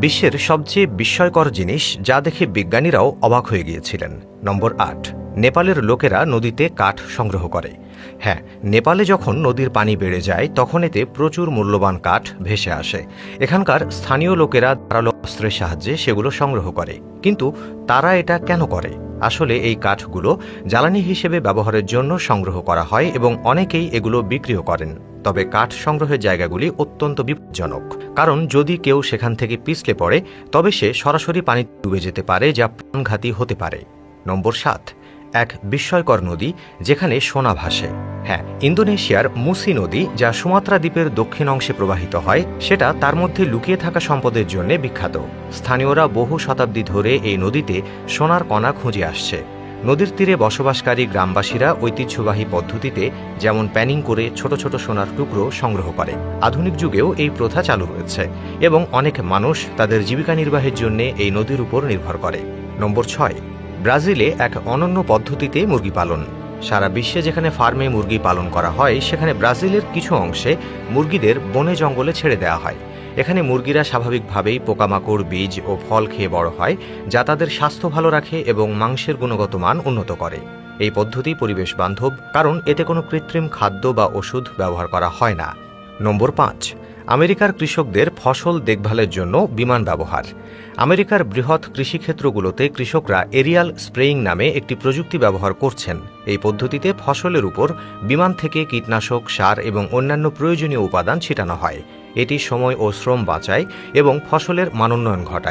বিশ্বের সবচেয়ে বিস্ময়কর জিনিস যা দেখে বিজ্ঞানীরাও অবাক হয়ে গিয়েছিলেন। নম্বর ৮, নেপালের লোকেরা নদীতে কাঠ সংগ্রহ করে। হ্যাঁ, নেপালে যখন নদীর পানি বেড়ে যায় তখন এতে প্রচুর মূল্যবান কাঠ ভেসে আসে। এখানকার স্থানীয় লোকেরা ধারালো অস্ত্রের সাহায্যে সেগুলো সংগ্রহ করে। কিন্তু তারা এটা কেন করে? আসলে এই কাঠগুলো জ্বালানি হিসেবে ব্যবহারের জন্য সংগ্রহ করা হয় এবং অনেকেই এগুলো বিক্রিও করেন। তবে কাঠ সংগ্রহের জায়গাগুলি অত্যন্ত বিপজ্জনক, কারণ যদি কেউ সেখান থেকে পিছলে পড়ে তবে সে সরাসরি পানিতে ডুবে যেতে পারে, যা প্রাণঘাতী হতে পারে। নম্বর ৭, এক বিস্ময়কর নদী যেখানে সোনা ভাসে। হ্যাঁ, ইন্দোনেশিয়ার মুসি নদী, যা সুমাত্রা দ্বীপের দক্ষিণ অংশে প্রবাহিত হয়, সেটা তার মধ্যে লুকিয়ে থাকা সম্পদের জন্য বিখ্যাত। স্থানীয়রা বহু শতাব্দী ধরে এই নদীতে সোনার কণা খুঁজে আসছে। নদীর তীরে বসবাসকারী গ্রামবাসীরা ঐতিহ্যবাহী পদ্ধতিতে, যেমন প্যানিং করে ছোট ছোট সোনার টুকরো সংগ্রহ করে। আধুনিক যুগেও এই প্রথা চালু রয়েছে এবং অনেক মানুষ তাদের জীবিকা নির্বাহের জন্য এই নদীর উপর নির্ভর করে। নম্বর ৬, ব্রাজিলে এক অনন্য পদ্ধতিতে মুরগি পালন। সারা বিশ্বে যেখানে ফার্মে মুরগি পালন করা হয়, সেখানে ব্রাজিলের কিছু অংশে মুরগিদের বনে জঙ্গলে ছেড়ে দেওয়া হয়। এখানে মুরগিরা স্বাভাবিকভাবেই পোকামাকড়, বীজ ও ফল খেয়ে বড় হয়, যা তাদের স্বাস্থ্য ভালো রাখে এবং মাংসের গুণগত মান উন্নত করে। এই পদ্ধতি পরিবেশ বান্ধব, কারণ এতে কোনো কৃত্রিম খাদ্য বা ওষুধ ব্যবহার করা হয় না। নম্বর ৫, আমেরিকার কৃষকদের ফসল দেখভালের জন্য বিমান ব্যবহার। আমেরিকার বৃহৎ কৃষিক্ষেত্রগুলোতে কৃষকরা এরিয়াল স্প্রেইং নামে একটি প্রযুক্তি ব্যবহার করছেন। এই পদ্ধতিতে ফসলের উপর বিমান থেকে কীটনাশক, সার এবং অন্যান্য প্রয়োজনীয় উপাদান ছিটানো হয়। এটি সময় ও শ্রম বাঁচায় এবং ফসলের মানোন্নয়ন ঘটায়।